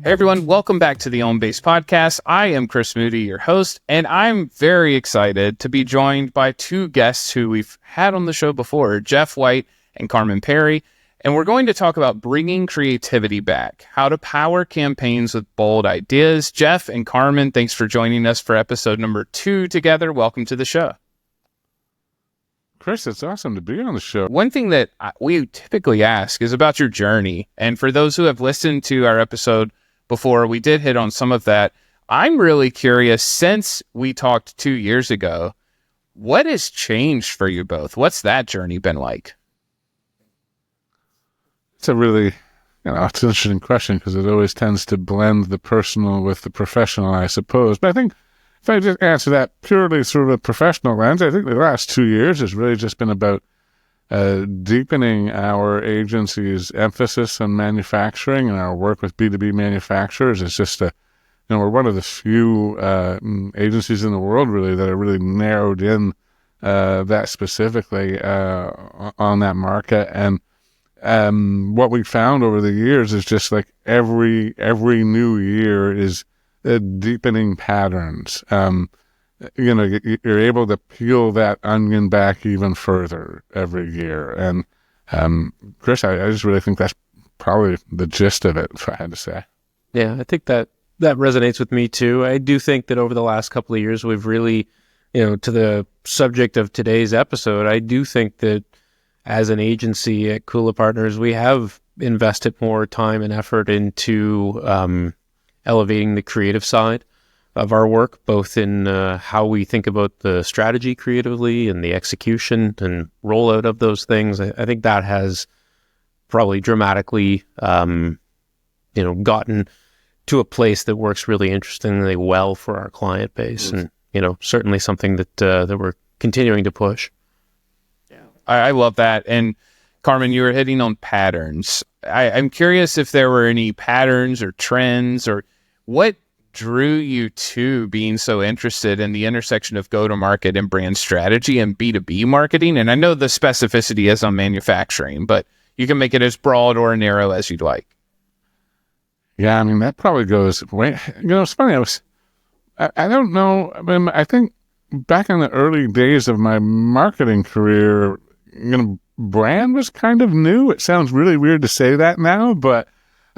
Hey everyone, welcome back to the OnBase podcast. I am Chris Moody, your host, and I'm very excited to be joined by two guests who we've had on the show before, Jeff White and Carman Pirie. And we're going to talk about bringing creativity back, how to power campaigns with bold ideas. Jeff and Carman, thanks for joining us for episode number 2 together. Welcome to the show. Chris, it's awesome to be on the show. One thing that we typically ask is about your journey. And for those who have listened to our episode before, we did hit on some of that. I'm really curious, since we talked 2 years ago, what has changed for you both? What's that journey been like? It's a really, it's an interesting question because it always tends to blend the personal with the professional, I suppose. But I think if I just answer that purely through a professional lens, I think the last 2 years has really just been about deepening our agency's emphasis on manufacturing, and our work with B2B manufacturers is just we're one of the few agencies in the world really that are really narrowed in that specifically on that market. And what we found over the years is just like every new year is deepening patterns. You're able to peel that onion back even further every year. And Chris, I just really think that's probably the gist of it, if I had to say. Yeah, I think that resonates with me too. I do think that over the last couple of years, we've really, to the subject of today's episode, I do think that as an agency at Kula Partners, we have invested more time and effort into elevating the creative side of our work, both in how we think about the strategy creatively and the execution and rollout of those things. I think that has probably dramatically, gotten to a place that works really interestingly well for our client base, and certainly something that we're continuing to push. Yeah, I love that. And Carman, you were hitting on patterns. I'm curious if there were any patterns or trends, or what drew you to being so interested in the intersection of go-to-market and brand strategy and B2B marketing? And I know the specificity is on manufacturing, but you can make it as broad or narrow as you'd like. Yeah, I mean, that probably goes way, it's funny. I don't know. I mean, I think back in the early days of my marketing career, brand was kind of new. It sounds really weird to say that now, but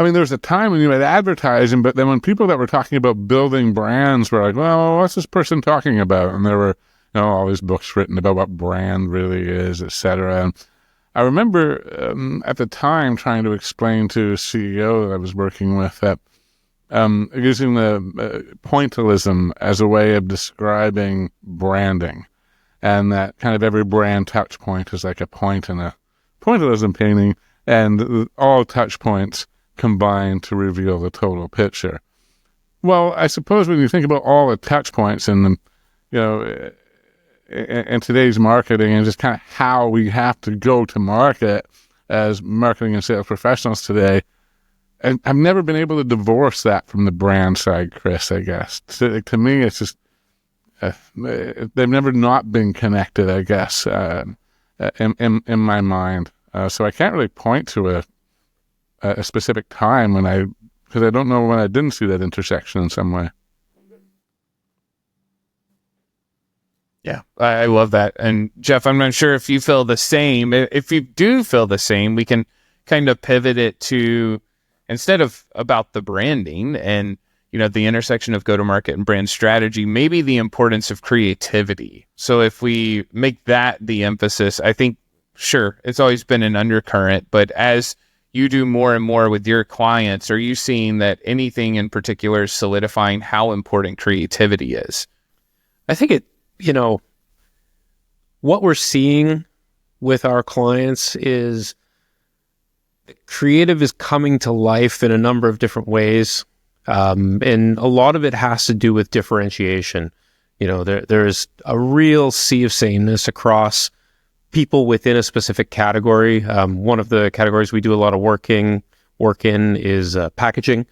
I mean, there was a time when you had advertising, but then when people that were talking about building brands were like, well, what's this person talking about? And there were, all these books written about what brand really is, et cetera. And I remember at the time trying to explain to a CEO that I was working with that using the pointillism as a way of describing branding, and that kind of every brand touch point is like a point in a pointillism painting, and all touch points combined to reveal the total picture. Well, I suppose when you think about all the touch points and in today's marketing and just kind of how we have to go to market as marketing and sales professionals today, and I've never been able to divorce that from the brand side, Chris, I guess. To me, it's just, they've never not been connected, I guess, in my mind. So I can't really point to a specific time because I don't know when I didn't see that intersection in some way. Yeah, I love that. And Jeff, I'm not sure if you feel the same. If you do feel the same, we can kind of pivot it to, instead of about the branding and, the intersection of go-to-market and brand strategy, maybe the importance of creativity. So if we make that the emphasis, I think, sure, it's always been an undercurrent, but as you do more and more with your clients, are you seeing that anything in particular is solidifying how important creativity is? I think what we're seeing with our clients is creative is coming to life in a number of different ways. And a lot of it has to do with differentiation. There's a real sea of sameness across people within a specific category. One of the categories we do a lot of work in is packaging.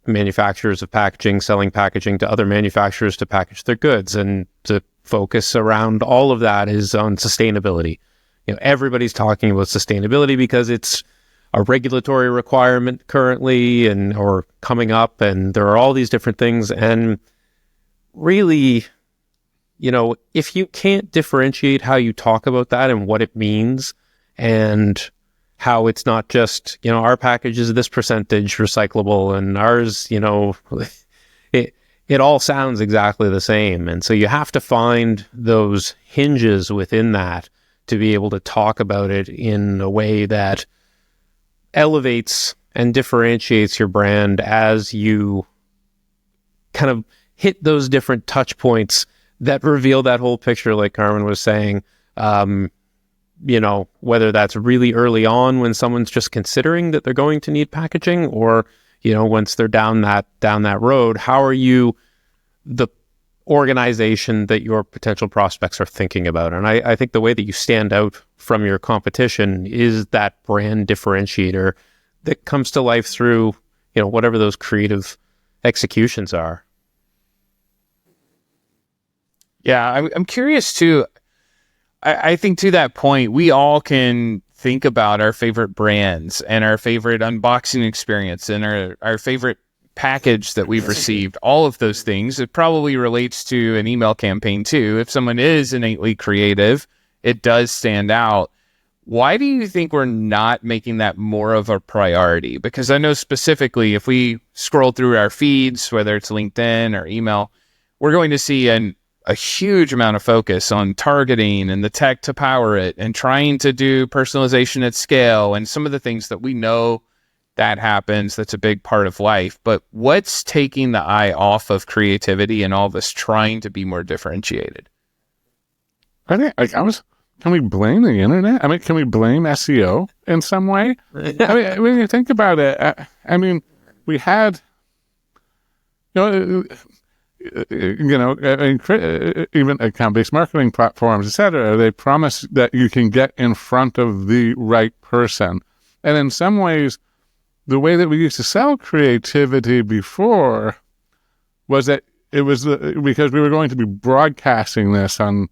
Manufacturers of packaging, selling packaging to other manufacturers to package their goods, and the focus around all of that is on sustainability. Everybody's talking about sustainability because it's a regulatory requirement currently or coming up, and there are all these different things. And really, if you can't differentiate how you talk about that and what it means, and how it's not just, our package is this percentage recyclable and ours, it all sounds exactly the same. And so you have to find those hinges within that to be able to talk about it in a way that elevates and differentiates your brand as you kind of hit those different touch points that reveal that whole picture, like Carman was saying. Whether that's really early on when someone's just considering that they're going to need packaging, or, once they're down that road, how are you the organization that your potential prospects are thinking about? And I think the way that you stand out from your competition is that brand differentiator that comes to life through, whatever those creative executions are. Yeah, I'm curious too. I think to that point, we all can think about our favorite brands and our favorite unboxing experience and our favorite package that we've received, all of those things. It probably relates to an email campaign too. If someone is innately creative, it does stand out. Why do you think we're not making that more of a priority? Because I know specifically if we scroll through our feeds, whether it's LinkedIn or email, we're going to see a huge amount of focus on targeting and the tech to power it and trying to do personalization at scale and some of the things that we know that happens. That's a big part of life. But what's taking the eye off of creativity and all this trying to be more differentiated? I think can we blame the internet? I mean, can we blame SEO in some way? I mean, when you think about it, we had, even account-based marketing platforms, etc., they promise that you can get in front of the right person. And in some ways, the way that we used to sell creativity before was that it was because we were going to be broadcasting this on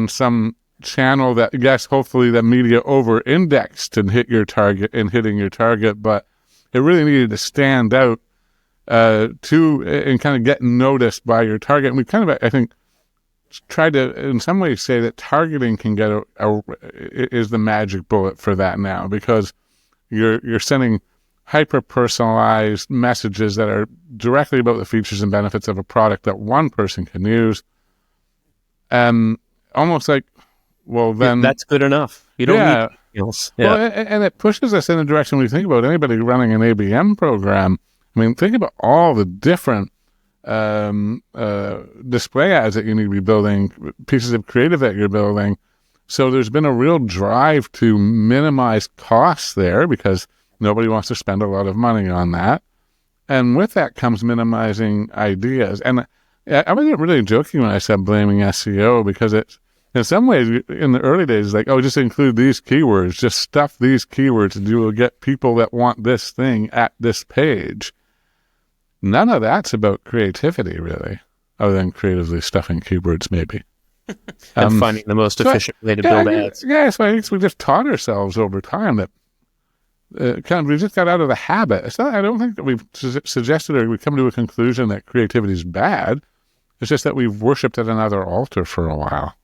some channel that, yes, hopefully the media over-indexed and hitting your target, but it really needed to stand out and kind of get noticed by your target. And we kind of, I think, tried to, in some ways, say that targeting can get is the magic bullet for that now, because you're sending hyper-personalized messages that are directly about the features and benefits of a product that one person can use. Almost like, well, then... that's good enough. You don't need anything else. Yeah. Well, and it pushes us in the direction we think about anybody running an ABM program. I mean, think about all the different display ads that you need to be building, pieces of creative that you're building. So there's been a real drive to minimize costs there because nobody wants to spend a lot of money on that. And with that comes minimizing ideas. And I wasn't really joking when I said blaming SEO, because it's, in some ways, in the early days, like, oh, just include these keywords, just stuff these keywords, and you will get people that want this thing at this page. None of that's about creativity, really, other than creatively stuffing keywords, maybe. And finding the most efficient way to build ads. Yeah, so I think we just taught ourselves over time that we just got out of the habit. I don't think that we've suggested or we've come to a conclusion that creativity is bad. It's just that we've worshipped at another altar for a while.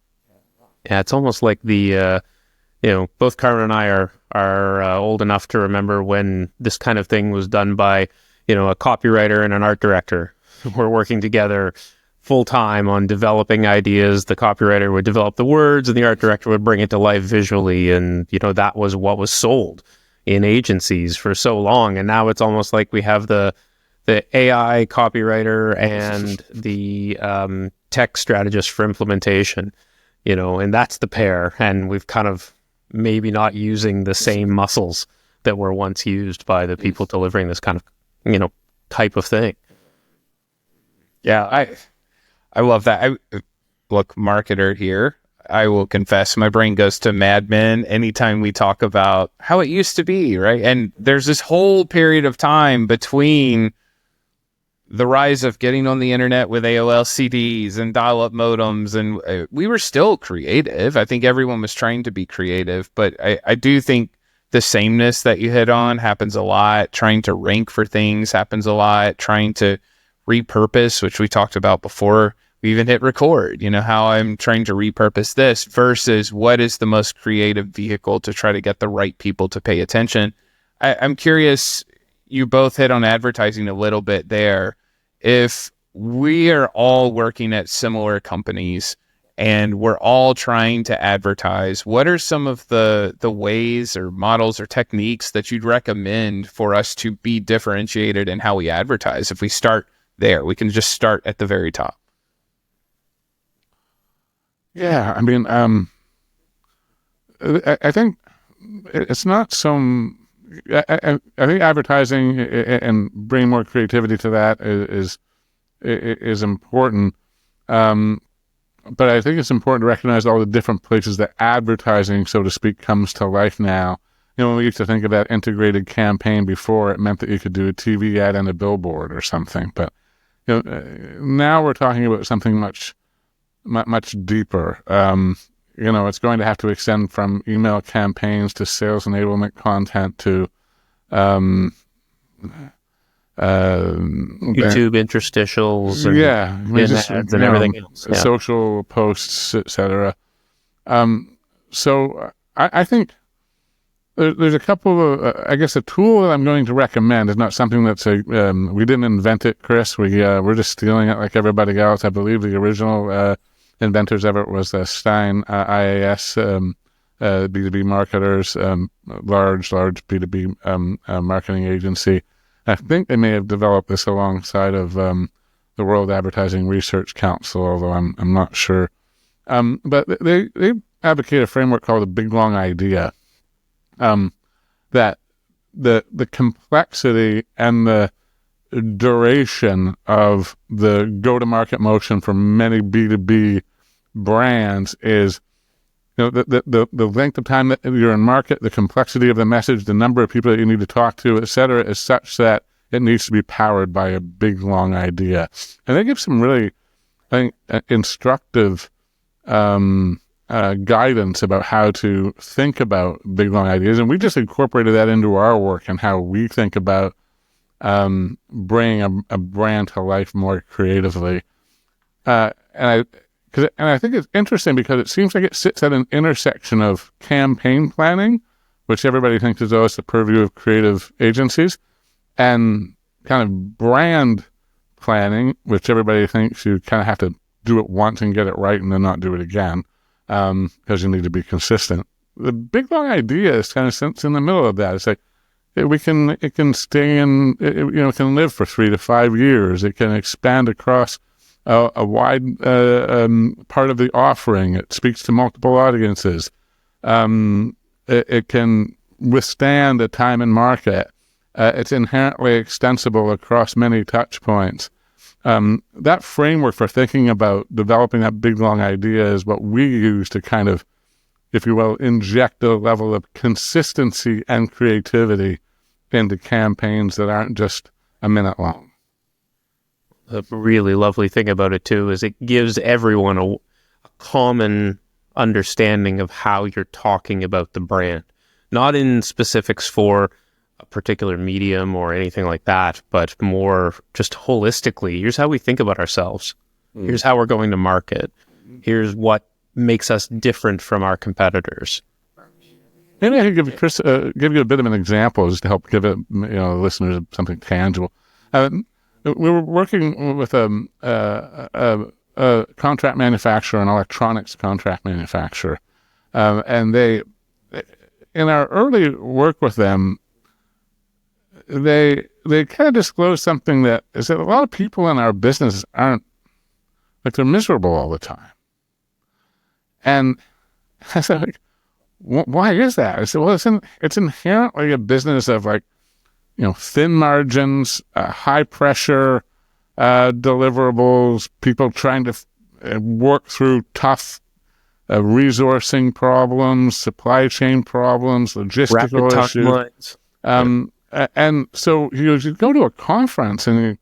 Yeah, it's almost like both Carman and I are old enough to remember when this kind of thing was done by, a copywriter and an art director who were working together full time on developing ideas. The copywriter would develop the words and the art director would bring it to life visually. And, that was what was sold in agencies for so long. And now it's almost like we have the AI copywriter and the tech strategist for implementation, and that's the pair. And we've kind of maybe not using the same muscles that were once used by the people delivering this kind of, type of thing. Yeah, I love that. Look, marketer here, I will confess my brain goes to Mad Men anytime we talk about how it used to be, right? And there's this whole period of time between the rise of getting on the internet with AOL CDs and dial-up modems, and we were still creative. I think everyone was trying to be creative, but I do think the sameness that you hit on happens a lot. Trying to rank for things happens a lot. Trying to repurpose, which we talked about before we even hit record, how I'm trying to repurpose this versus what is the most creative vehicle to try to get the right people to pay attention. I'm curious, you both hit on advertising a little bit there. If we are all working at similar companies and we're all trying to advertise, what are some of the ways or models or techniques that you'd recommend for us to be differentiated in how we advertise? If we start there, we can just start at the very top. Yeah, I mean, I think it's not some. I think advertising and bringing more creativity to that is important. But I think it's important to recognize all the different places that advertising, so to speak, comes to life now. When we used to think of that integrated campaign before, it meant that you could do a TV ad and a billboard or something. But now we're talking about something much deeper. It's going to have to extend from email campaigns to sales enablement content to YouTube interstitials, and ads and everything else, social posts, etc. So I think there's a couple of, I guess, a tool that I'm going to recommend is not something that's we didn't invent it, Chris. We're just stealing it like everybody else. I believe the original inventors of it was Stein IAS, B2B marketers, large B2B marketing agency. I think they may have developed this alongside of the World Advertising Research Council, although I'm not sure. But they advocate a framework called the Big Long Idea, that the complexity and the duration of the go-to-market motion for many B2B brands is, the length of time that you're in market, the complexity of the message, the number of people that you need to talk to, et cetera, is such that it needs to be powered by a big, long idea. And they give some really, I think, instructive guidance about how to think about big, long ideas. And we just incorporated that into our work and how we think about bringing a brand to life more creatively. And I think it's interesting because it seems like it sits at an intersection of campaign planning, which everybody thinks is always the purview of creative agencies, and kind of brand planning, which everybody thinks you kind of have to do it once and get it right and then not do it again, because you need to be consistent. The big long idea is kind of sits in the middle of that. It's like, it can stay in, it can live for 3 to 5 years. It can expand across a wide part of the offering. It speaks to multiple audiences. It can withstand a time in market. It's inherently extensible across many touch points. That framework for thinking about developing that big, long idea is what we use to kind of, if you will, inject a level of consistency and creativity into campaigns that aren't just a minute long. The really lovely thing about it, too, is it gives everyone a common understanding of how you're talking about the brand. Not in specifics for a particular medium or anything like that, but more just holistically. Here's how we think about ourselves. Here's how we're going to market. Here's what makes us different from our competitors. Maybe I could give Chris, give you a bit of an example just to help give it, listeners something tangible. We were working with a contract manufacturer, an electronics contract manufacturer, and they, in our early work with them, they kind of disclosed something that is that a lot of people in our business aren't, like, they're miserable all the time. And I said, like, why is that? I said, well, it's inherently a business of, like, thin margins, high pressure deliverables, people trying to work through tough resourcing problems, supply chain problems, logistical issues. And so he goes, you go to a conference and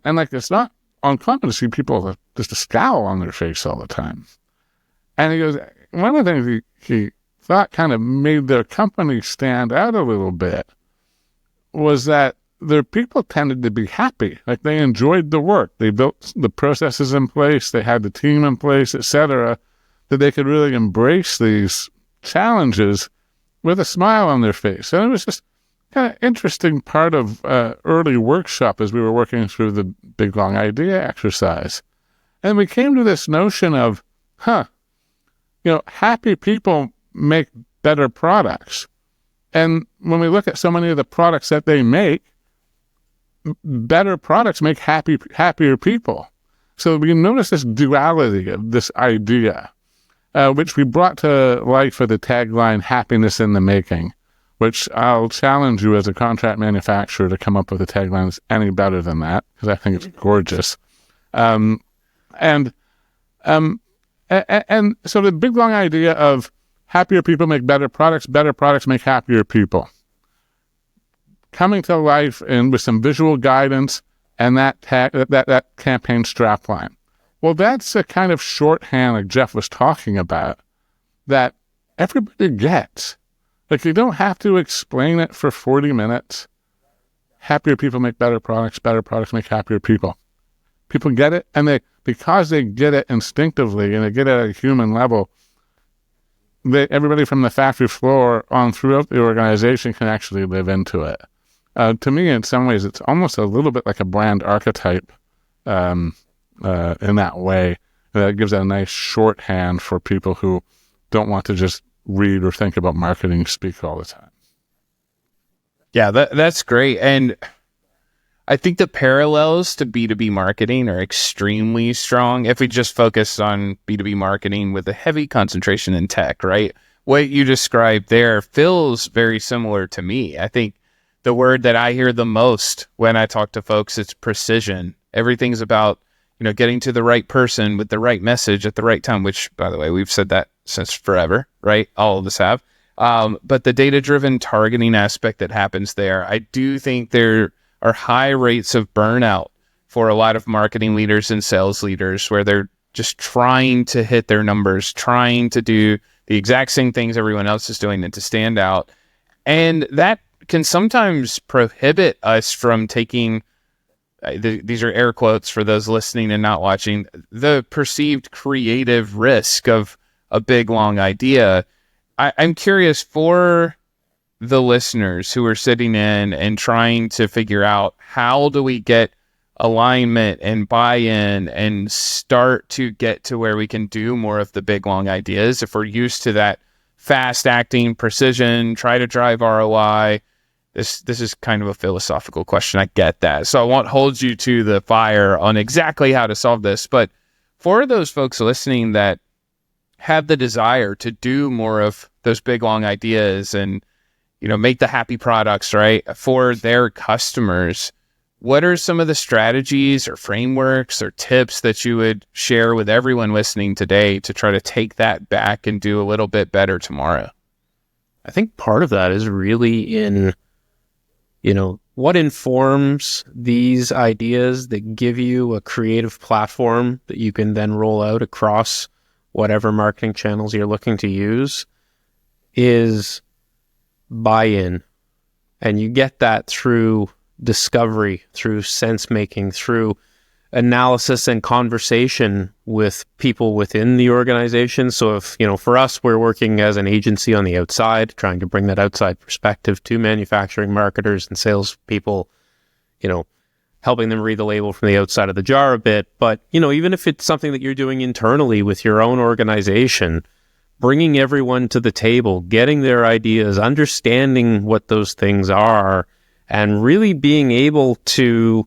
like, it's not uncommon to see people with just a scowl on their face all the time. And he goes, one of the things he thought kind of made their company stand out a little bit was that their people tended to be happy. Like, they enjoyed the work. They built the processes in place. They had the team in place, etc., that they could really embrace these challenges with a smile on their face. And it was just kind of interesting part of early workshop as we were working through the big, long idea exercise. And we came to this notion of, happy people make better products. And when we look at so many of the products that they make, better products make happier people. So we notice this duality of this idea, which we brought to life for the tagline, happiness in the making, which I'll challenge you as a contract manufacturer to come up with a tagline that's any better than that, because I think it's gorgeous. And so the big, long idea of happier people make better products make happier people, coming to life and with some visual guidance and that campaign strapline. Well, that's a kind of shorthand, like Jeff was talking about, that everybody gets. Like, you don't have to explain it for 40 minutes. Happier people make better products make happier people. People get it, and because they get it instinctively and they get it at a human level, everybody from the factory floor on throughout the organization can actually live into it. To me, in some ways, it's almost a little bit like a brand archetype in that way. That gives a nice shorthand for people who don't want to just read or think about marketing speak all the time. Yeah, that's great. And I think the parallels to B2B marketing are extremely strong if we just focus on B2B marketing with a heavy concentration in tech, right? What you described there feels very similar to me. I think the word that I hear the most when I talk to folks, it's precision. Everything's about, getting to the right person with the right message at the right time, which, by the way, we've said that since forever, right? All of us have. But the data-driven targeting aspect that happens there, I do think there are high rates of burnout for a lot of marketing leaders and sales leaders where they're just trying to hit their numbers, trying to do the exact same things everyone else is doing and to stand out. And that can sometimes prohibit us from taking, these are air quotes for those listening and not watching, the perceived creative risk of a big, long idea. I'm curious for the listeners who are sitting in and trying to figure out, how do we get alignment and buy-in and start to get to where we can do more of the big, long ideas? If we're used to that fast acting, precision, try to drive ROI, this is kind of a philosophical question. I get that. So I won't hold you to the fire on exactly how to solve this. But for those folks listening that have the desire to do more of those big, long ideas and, make the happy products, right, for their customers, what are some of the strategies or frameworks or tips that you would share with everyone listening today to try to take that back and do a little bit better tomorrow? I think part of that is really in, what informs these ideas that give you a creative platform that you can then roll out across whatever marketing channels you're looking to use, is buy-in. And you get that through discovery, through sense making, through analysis and conversation with people within the organization. So if, for us, we're working as an agency on the outside, trying to bring that outside perspective to manufacturing marketers and salespeople, helping them read the label from the outside of the jar a bit. But, even if it's something that you're doing internally with your own organization, bringing everyone to the table, getting their ideas, understanding what those things are, and really being able to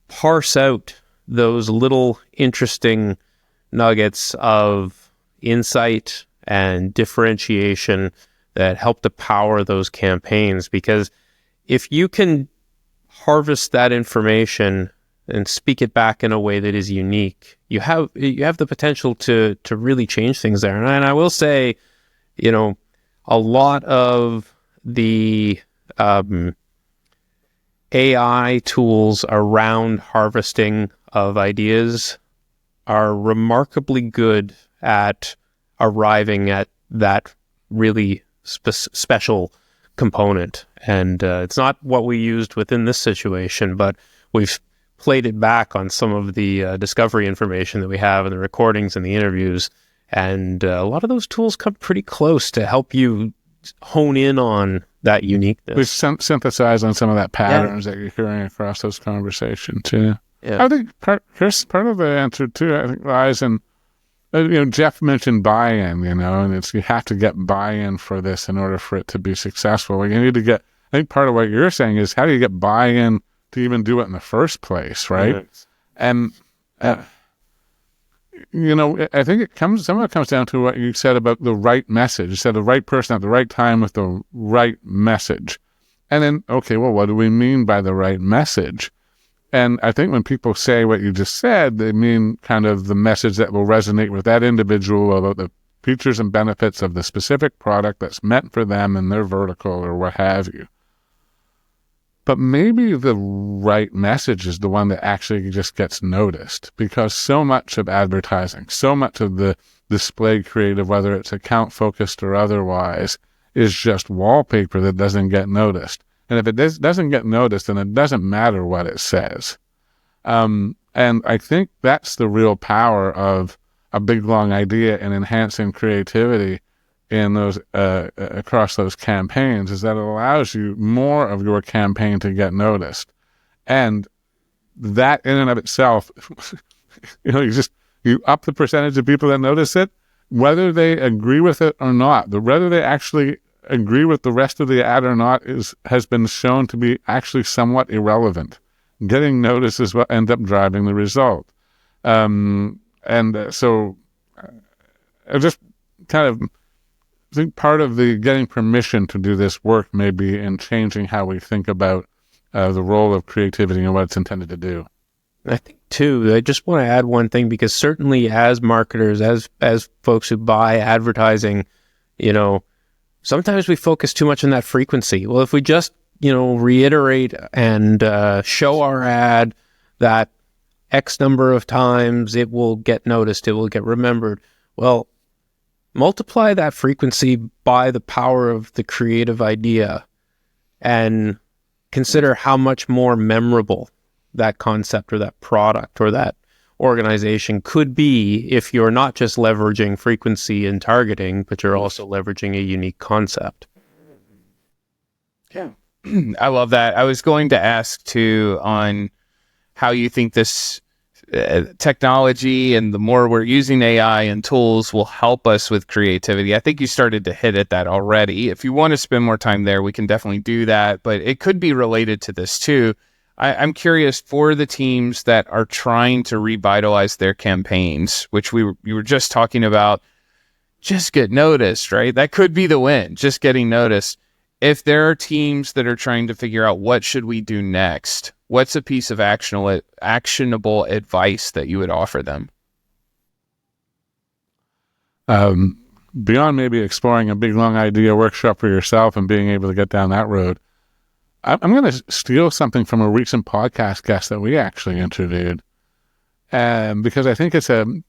parse out those little interesting nuggets of insight and differentiation that help to power those campaigns. Because if you can harvest that information and speak it back in a way that is unique, you have the potential to really change things there. And I will say, a lot of the AI tools around harvesting of ideas are remarkably good at arriving at that really special component. And it's not what we used within this situation, but we've played it back on some of the discovery information that we have in the recordings and the interviews. And a lot of those tools come pretty close to help you hone in on that uniqueness. We synthesize on some of that patterns that you're hearing across those conversations. Yeah. I think part of the answer too, I think, lies in, Jeff mentioned buy-in, and you have to get buy-in for this in order for it to be successful. You need to get, I think part of what you're saying is, how do you get buy-in to even do it in the first place, right? Mm-hmm. And, I think some of it comes down to what you said about the right message. You said the right person at the right time with the right message. And then, okay, well, what do we mean by the right message? And I think when people say what you just said, they mean kind of the message that will resonate with that individual about the features and benefits of the specific product that's meant for them in their vertical or what have you. But maybe the right message is the one that actually just gets noticed, because so much of advertising, so much of the display creative, whether it's account focused or otherwise, is just wallpaper that doesn't get noticed. And if it doesn't get noticed, then it doesn't matter what it says. And I think that's the real power of a big, long idea and enhancing creativity in those across those campaigns, is that it allows you more of your campaign to get noticed. And that in and of itself, you up the percentage of people that notice it, whether they agree with it or not, whether they actually agree with the rest of the ad or not has been shown to be actually somewhat irrelevant. Getting noticed is what ends up driving the result. So I just kind of think part of the getting permission to do this work may be in changing how we think about the role of creativity and what it's intended to do. I think too, I just want to add one thing, because certainly as marketers, as folks who buy advertising, sometimes we focus too much on that frequency. Well, if we just, reiterate and show our ad that X number of times, it will get noticed, it will get remembered. Well, multiply that frequency by the power of the creative idea and consider how much more memorable that concept or that product or that organization could be if you're not just leveraging frequency and targeting, but you're also leveraging a unique concept. Yeah. I love that. I was going to ask too on how you think this technology and the more we're using AI and tools will help us with creativity. I think you started to hit at that already. If you want to spend more time there, we can definitely do that, but it could be related to this too. I'm curious, for the teams that are trying to revitalize their campaigns, which you were just talking about, just get noticed, right? That could be the win, just getting noticed. If there are teams that are trying to figure out what should we do next, what's a piece of actionable advice that you would offer them? Beyond maybe exploring a big, long idea workshop for yourself and being able to get down that road, I'm going to steal something from a recent podcast guest that we actually interviewed, because I think it's an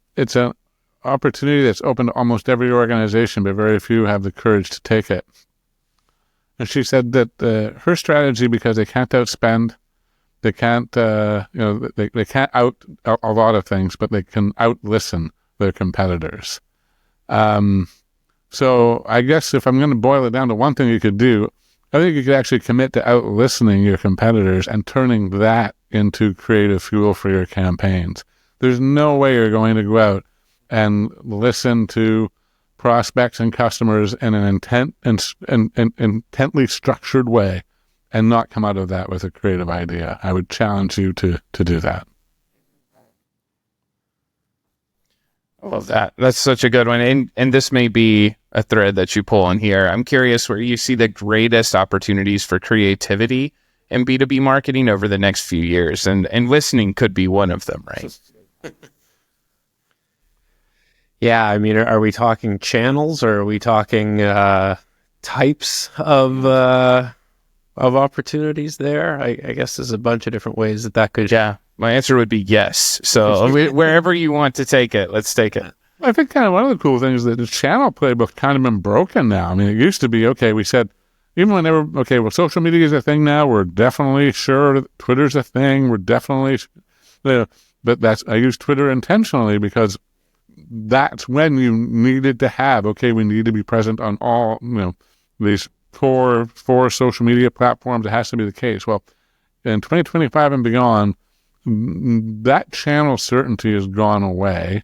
opportunity that's open to almost every organization, but very few have the courage to take it. And she said that her strategy, because they can't outspend, they can't, they can't out a lot of things, but they can out-listen their competitors. So I guess if I'm going to boil it down to one thing you could do, I think you could actually commit to out-listening your competitors and turning that into creative fuel for your campaigns. There's no way you're going to go out and listen to prospects and customers in an intently structured way and not come out of that with a creative idea. I would challenge you to do that. I love that. That's such a good one. And this may be a thread that you pull on here. I'm curious where you see the greatest opportunities for creativity in B2B marketing over the next few years. And listening could be one of them, right? Yeah, I mean, are we talking channels, or are we talking types of opportunities there? I guess there's a bunch of different ways that could. Yeah, my answer would be yes. So wherever you want to take it, let's take it. I think kind of one of the cool things is that the channel playbook kind of been broken now. I mean, it used to be, okay, we said, even whenever, okay, well, social media is a thing now. We're definitely sure Twitter's a thing. We're definitely, but I use Twitter intentionally because that's when you needed to have, okay, we need to be present on all, these core 4 social media platforms. It has to be the case. Well, in 2025 and beyond, that channel certainty has gone away.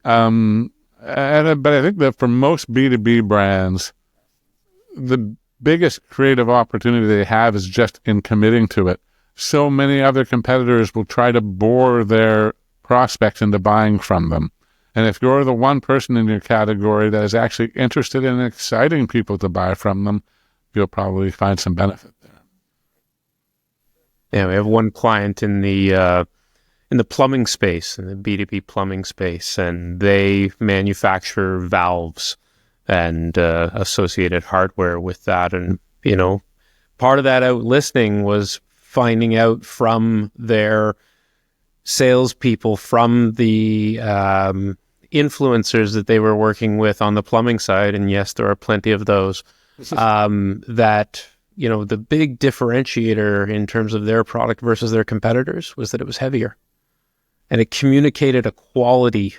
But I think that for most B2B brands, the biggest creative opportunity they have is just in committing to it. So many other competitors will try to bore their prospects into buying from them. And if you're the one person in your category that is actually interested in exciting people to buy from them, you'll probably find some benefit there. Yeah, we have one client in the plumbing space, in the B2B plumbing space, and they manufacture valves and associated hardware with that. And, part of that outlistening was finding out from their salespeople, from the influencers that they were working with on the plumbing side, and yes, there are plenty of those, that, the big differentiator in terms of their product versus their competitors was that it was heavier. And it communicated a quality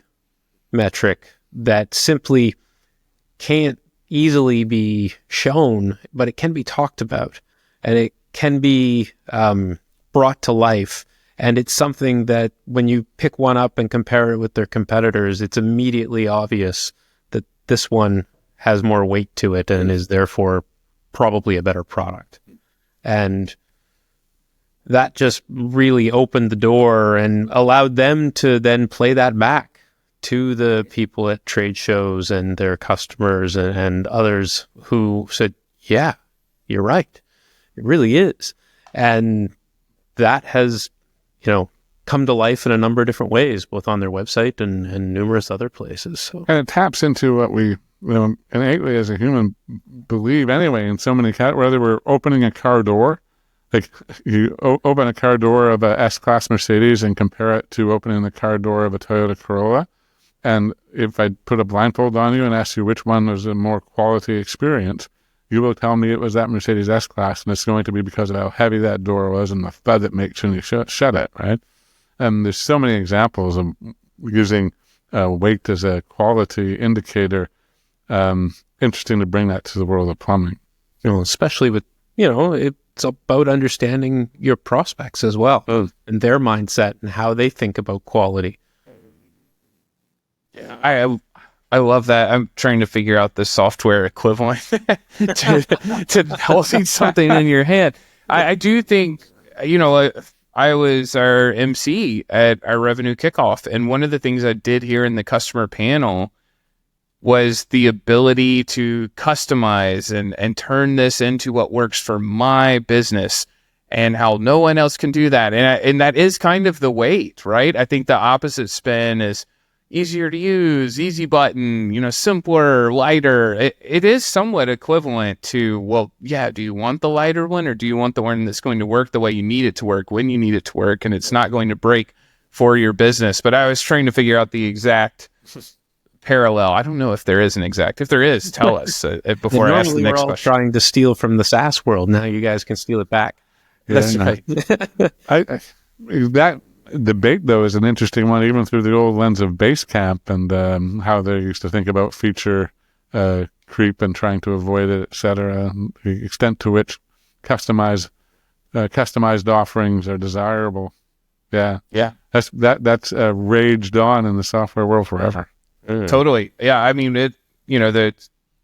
metric that simply can't easily be shown, but it can be talked about and it can be brought to life. And it's something that when you pick one up and compare it with their competitors, it's immediately obvious that this one has more weight to it and is therefore probably a better product. And that just really opened the door and allowed them to then play that back to the people at trade shows and their customers and others who said, yeah, you're right. It really is. And that has, come to life in a number of different ways, both on their website and numerous other places. So. And it taps into what we, innately as a human believe anyway, in so many whether we're opening a car door, like you open a car door of a S-Class Mercedes and compare it to opening the car door of a Toyota Corolla. And if I put a blindfold on you and ask you which one was a more quality experience, you will tell me it was that Mercedes S-Class, and it's going to be because of how heavy that door was and the thud it makes when you shut it, right? And there's so many examples of using weight as a quality indicator. Interesting to bring that to the world of plumbing. Especially with, it's about understanding your prospects as well and their mindset and how they think about quality. Yeah, I love that. I'm trying to figure out the software equivalent to holding something in your hand. I do think, I was our MC at our revenue kickoff, and one of the things I did here in the customer panel was the ability to customize and turn this into what works for my business, and how no one else can do that. And that is kind of the weight, right? I think the opposite spin is easier to use, easy button, simpler, lighter. It is somewhat equivalent to, well, yeah, do you want the lighter one, or do you want the one that's going to work the way you need it to work, when you need it to work, and it's not going to break for your business? But I was trying to figure out the exact parallel. I don't know if there is an exact. If there is, tell us before I ask the next we're all question. Trying to steal from the SaaS world. Now you guys can steal it back. That's right. That debate, though, is an interesting one, even through the old lens of Basecamp and how they used to think about feature creep and trying to avoid it, et cetera, and the extent to which customized offerings are desirable. Yeah. That's raged on in the software world forever. Totally. Yeah. I mean, there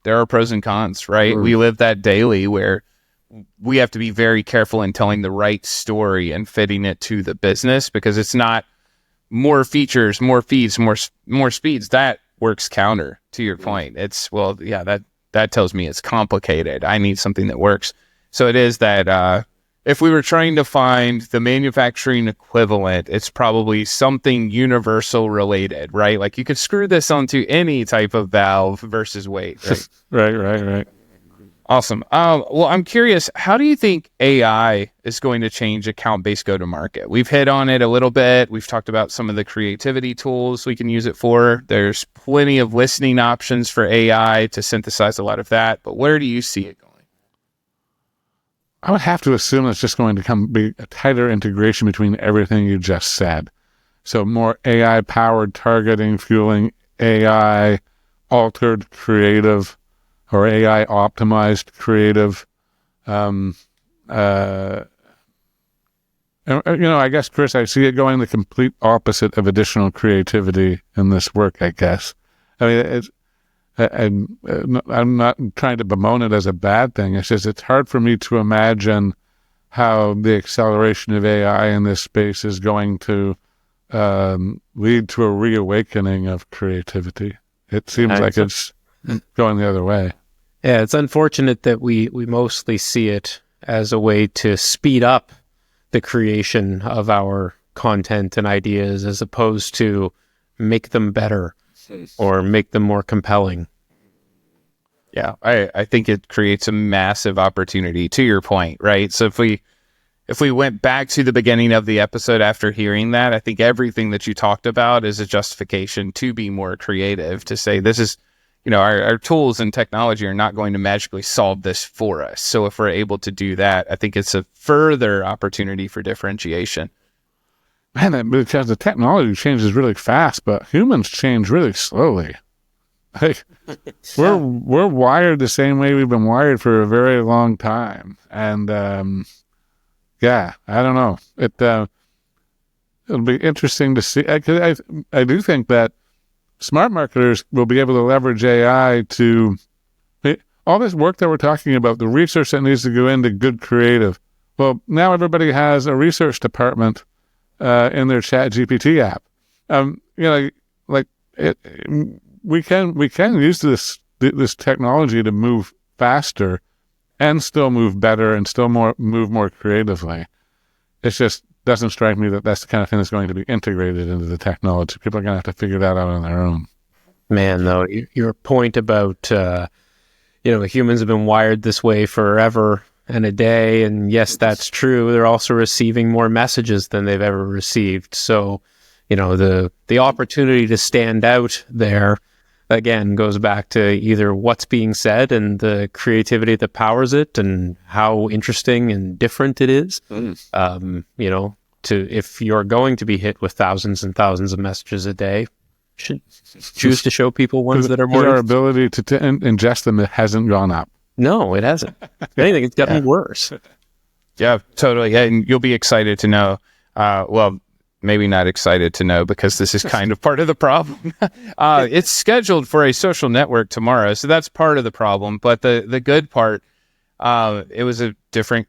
are pros and cons, right? We live that daily where we have to be very careful in telling the right story and fitting it to the business, because it's not more features, more feeds, more speeds. That works counter to your point. It's, well, yeah, that tells me it's complicated. I need something that works. So it is that if we were trying to find the manufacturing equivalent, it's probably something universal related, right? Like you could screw this onto any type of valve versus weight, right? Right. Awesome. Well, I'm curious, how do you think AI is going to change account-based go-to-market? We've hit on it a little bit. We've talked about some of the creativity tools we can use it for. There's plenty of listening options for AI to synthesize a lot of that. But where do you see it going? I would have to assume it's just going to be a tighter integration between everything you just said. So more AI-powered targeting, fueling AI-altered creative, or AI optimized creative. I guess, Chris, I see it going the complete opposite of additional creativity in this work, I guess. I mean, I'm not trying to bemoan it as a bad thing. It's just, it's hard for me to imagine how the acceleration of AI in this space is going to lead to a reawakening of creativity. It seems like it's going the other way. Yeah, it's unfortunate that we mostly see it as a way to speed up the creation of our content and ideas as opposed to make them better or make them more compelling. Yeah, I think it creates a massive opportunity, to your point, right? So if we went back to the beginning of the episode after hearing that, I think everything that you talked about is a justification to be more creative, to say this is, our tools and technology are not going to magically solve this for us. So if we're able to do that, I think it's a further opportunity for differentiation. Man, because the technology changes really fast, but humans change really slowly. Like, we're wired the same way we've been wired for a very long time. And I don't know. It'll be interesting to see. I do think that smart marketers will be able to leverage AI to all this work that we're talking about, the research that needs to go into good creative. Well, now everybody has a research department in their Chat GPT app. We can use this technology to move faster and still move better and still move more creatively. It just doesn't strike me that that's the kind of thing that's going to be integrated into the technology. People are going to have to figure that out on their own. Man, though, your point about, humans have been wired this way forever and a day. And yes, that's true. They're also receiving more messages than they've ever received. So, the opportunity to stand out there, again, goes back to either what's being said and the creativity that powers it and how interesting and different it is. If you're going to be hit with thousands and thousands of messages a day, should choose to show people ones that are more... Our ability to ingest them hasn't gone up. No, it hasn't. If anything, it's gotten worse. Yeah, totally. Yeah, and you'll be excited to know, maybe not excited to know because this is kind of part of the problem. It's scheduled for a social network tomorrow, so that's part of the problem. But the good part, it was a different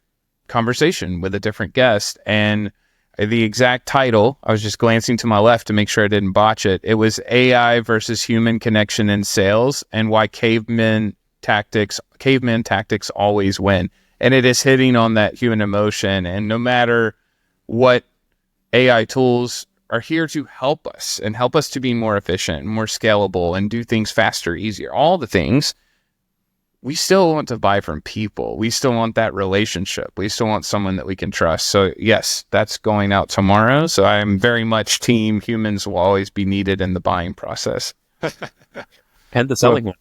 conversation with a different guest, and the exact title, I was just glancing to my left to make sure I didn't botch it. It was AI versus human connection in sales and why caveman tactics always win. And it is hitting on that human emotion. And no matter what, AI tools are here to help us to be more efficient, more scalable, and do things faster, easier. All the things. We still want to buy from people. We still want that relationship. We still want someone that we can trust. So yes, that's going out tomorrow. So I'm very much team humans will always be needed in the buying process. And the selling one.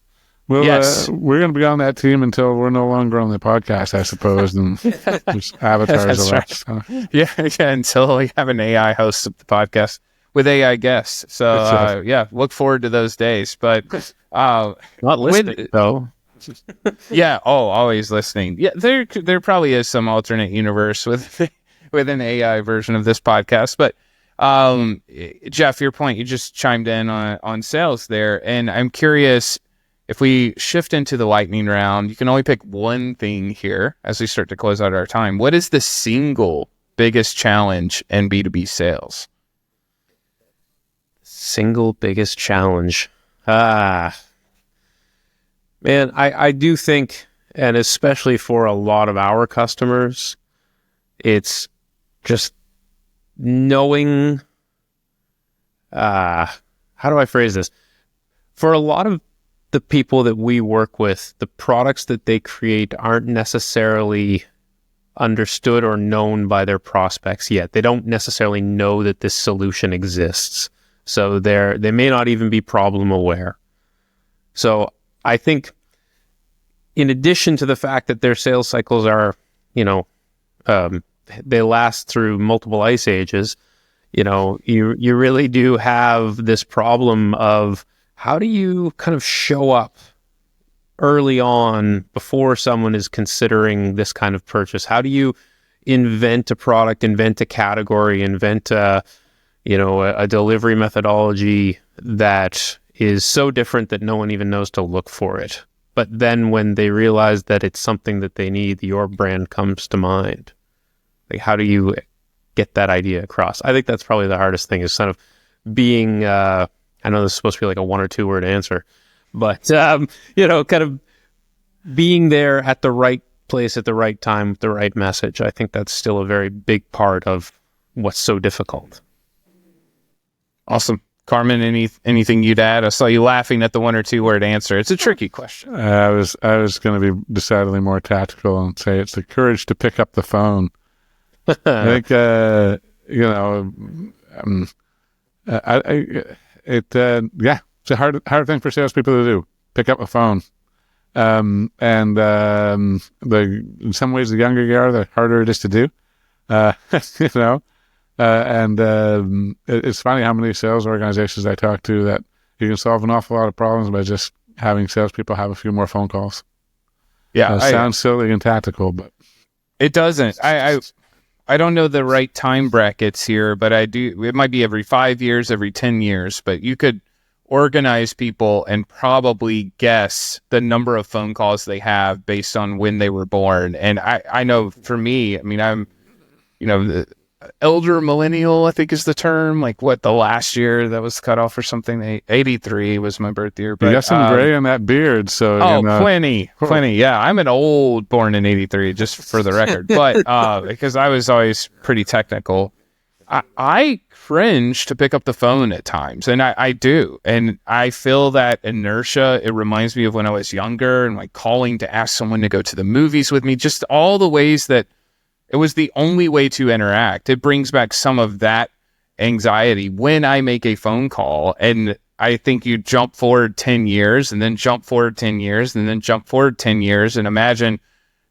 Well, yes. We're going to be on that team until we're no longer on the podcast, I suppose, and just avatars of us. Right. Yeah, until we have an AI host of the podcast with AI guests. So look forward to those days. But not listening, though. Yeah. Oh, always listening. Yeah, there probably is some alternate universe with an AI version of this podcast. But Jeff, your point, you just chimed in on sales there, and I'm curious if we shift into the lightning round. You can only pick one thing here as we start to close out our time. What is the single biggest challenge in B2B sales? Single biggest challenge. Man, I do think, and especially for a lot of our customers, it's just knowing, how do I phrase this? For a lot of the people that we work with, the products that they create aren't necessarily understood or known by their prospects yet. They don't necessarily know that this solution exists. So they may not even be problem aware. So I think in addition to the fact that their sales cycles are, they last through multiple ice ages, you really do have this problem of how do you kind of show up early on before someone is considering this kind of purchase? How do you invent a product, invent a category, invent a delivery methodology that is so different that no one even knows to look for it? But then when they realize that it's something that they need, your brand comes to mind. Like, how do you get that idea across? I think that's probably the hardest thing, is kind of being, I know this is supposed to be like a 1 or 2 word answer, but, kind of being there at the right place at the right time with the right message. I think that's still a very big part of what's so difficult. Awesome. Carman, anything you'd add? I saw you laughing at the 1 or 2 word answer. It's a tricky question. I was going to be decidedly more tactical and say it's the courage to pick up the phone. I think, it's a hard thing for salespeople to do. Pick up a phone. In some ways, the younger you are, the harder it is to do. It's funny how many sales organizations I talk to that you can solve an awful lot of problems by just having salespeople have a few more phone calls. Yeah, sounds silly and tactical, but it doesn't. I don't know the right time brackets here, but I do. It might be every 5 years, every 10 years, but you could organize people and probably guess the number of phone calls they have based on when they were born. And I know for me, I mean, I'm, the elder millennial, I think is the term, like the last year that was cut off or something. 83 was my birth year. But you got some gray in that beard. So, plenty. Yeah. I'm an old born in 83, just for the record, but, because I was always pretty technical, I cringe to pick up the phone at times, and I do. And I feel that inertia. It reminds me of when I was younger and like calling to ask someone to go to the movies with me, just all the ways that it was the only way to interact. It brings back some of that anxiety when I make a phone call. And I think you jump forward 10 years and then jump forward 10 years and then jump forward 10 years and imagine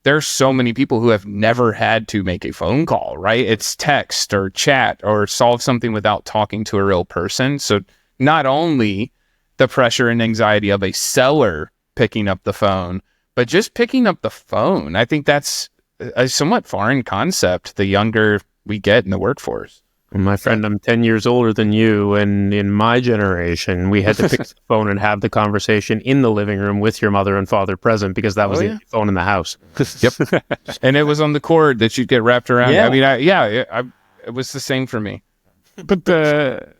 there's so many people who have never had to make a phone call, right? It's text or chat or solve something without talking to a real person. So not only the pressure and anxiety of a seller picking up the phone, but just picking up the phone. I think that's a somewhat foreign concept the younger we get in the workforce. My friend, I'm 10 years older than you, and in my generation, we had to pick up the phone and have the conversation in the living room with your mother and father present, because that was the only phone in the house. Yep. And it was on the cord that you'd get wrapped around. Yeah. I mean, it was the same for me. But but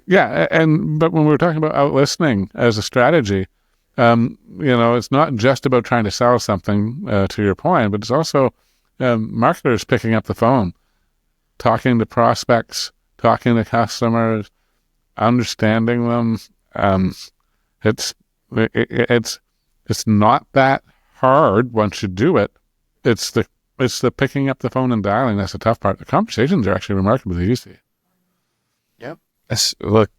when we're talking about outlistening as a strategy, it's not just about trying to sell something, to your point, but it's also marketers picking up the phone, talking to prospects, talking to customers, understanding them. It's not that hard once you do it. It's the picking up the phone and dialing that's the tough part. The conversations are actually remarkably easy. Yep. Look,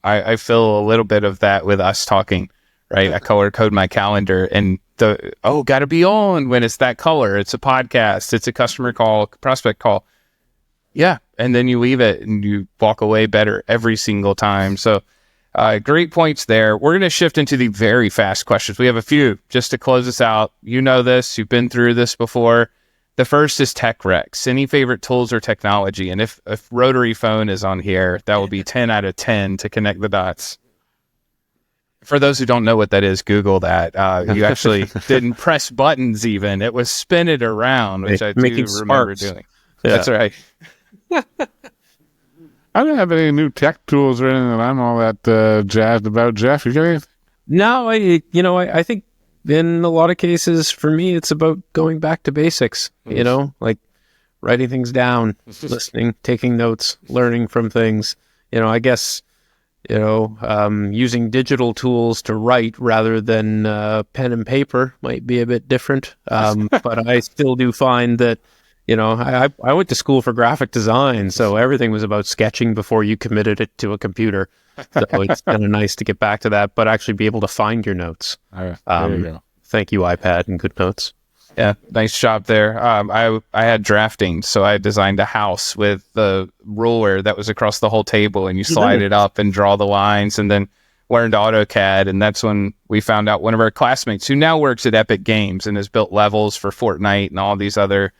I feel a little bit of that with us talking, right? I color code my calendar and gotta be on when it's that color. It's a podcast. It's a customer call, prospect call. Yeah. And then you leave it and you walk away better every single time. So great points there. We're going to shift into the very fast questions. We have a few just to close us out. You know this. You've been through this before. The first is tech recs. Any favorite tools or technology? And if rotary phone is on here, that will be 10 out of 10 to connect the dots. For those who don't know what that is, Google that. You actually didn't press buttons even. It was spin it around, which I do remember doing. Yeah. That's right. I don't have any new tech tools or anything that I'm all that jazzed about. Jeff, you got anything? No, I think in a lot of cases for me, it's about going back to basics, like writing things down, listening, taking notes, learning from things. I guess using digital tools to write rather than pen and paper might be a bit different. But I still do find that, I went to school for graphic design, so everything was about sketching before you committed it to a computer. So it's kind of nice to get back to that, but actually be able to find your notes. There you go. Thank you, iPad and GoodNotes. Yeah, nice job there. I had drafting, so I designed a house with the ruler that was across the whole table, and you slide it up and draw the lines, and then learned AutoCAD, and that's when we found out one of our classmates who now works at Epic Games and has built levels for Fortnite and all these other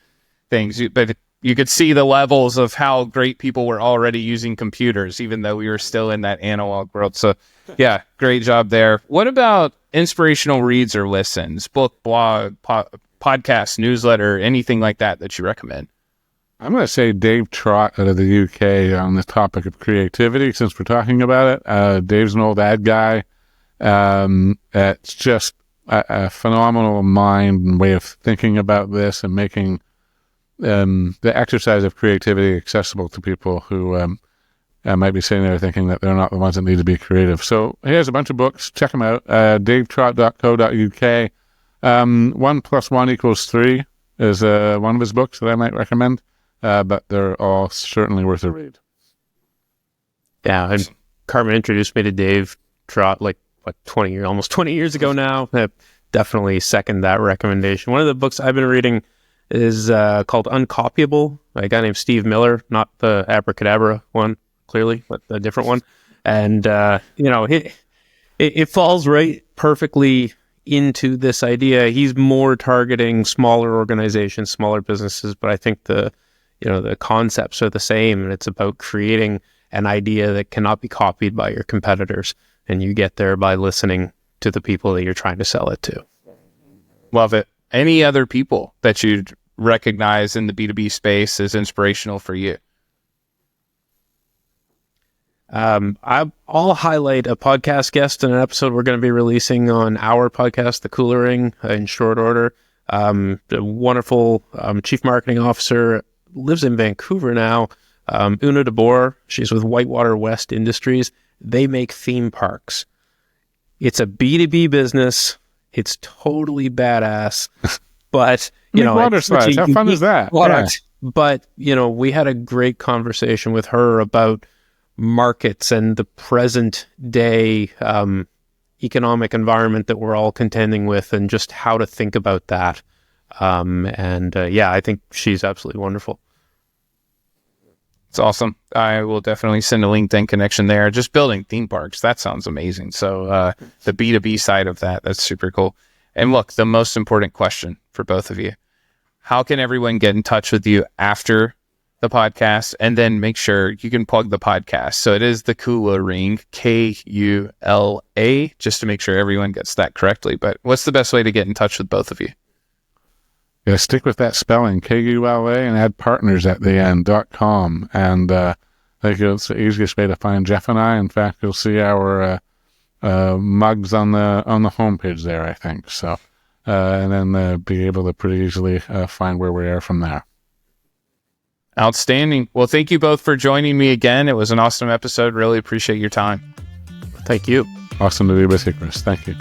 things. But you could see the levels of how great people were already using computers, even though we were still in that analog world. So, yeah, great job there. What about inspirational reads or listens, book, blog, podcast, newsletter, anything like that you recommend? I'm going to say Dave Trott out of the UK on the topic of creativity, since we're talking about it. Dave's an old ad guy. It's just a phenomenal mind and way of thinking about this and making the exercise of creativity accessible to people who might be sitting there thinking that they're not the ones that need to be creative. So he has a bunch of books. Check them out. davetrott.co.uk. 1 + 1 = 3 is one of his books that I might recommend, but they're all certainly worth a read. Yeah, and Carman introduced me to Dave Trott almost 20 years ago now. I definitely second that recommendation. One of the books I've been reading is called Uncopyable by a guy named Steve Miller, not the Abracadabra one, clearly, but a different one. And, it falls right perfectly into this idea. He's more targeting smaller organizations, smaller businesses, but I think the concepts are the same, and it's about creating an idea that cannot be copied by your competitors, and you get there by listening to the people that you're trying to sell it to. Love it. Any other people that you'd recognize in the B2B space as inspirational for you? I'll highlight a podcast guest in an episode we're going to be releasing on our podcast, The Kula Ring, in short order. The wonderful chief marketing officer, lives in Vancouver now, Una DeBoer. She's with Whitewater West Industries. They make theme parks. It's a B2B business. It's totally badass, but water slides. How fun is that? Product. Yeah. But we had a great conversation with her about markets and the present day economic environment that we're all contending with, and just how to think about that. I think she's absolutely wonderful. It's awesome. I will definitely send a LinkedIn connection there. Just building theme parks, that sounds amazing. So the B2B side of that's super cool. And look, the most important question for both of you: how can everyone get in touch with you after the podcast? And then make sure you can plug the podcast. So it is the Kula Ring, Kula, just to make sure everyone gets that correctly. But what's the best way to get in touch with both of you? Yeah, stick with that spelling, Kula, and add partners at the end.com. And I think it's the easiest way to find Jeff and I. In fact, you'll see our mugs on the homepage there, I think. So, and then be able to pretty easily find where we are from there. Outstanding. Well, thank you both for joining me again. It was an awesome episode. Really appreciate your time. Thank you. Awesome to be with you, Chris. Thank you.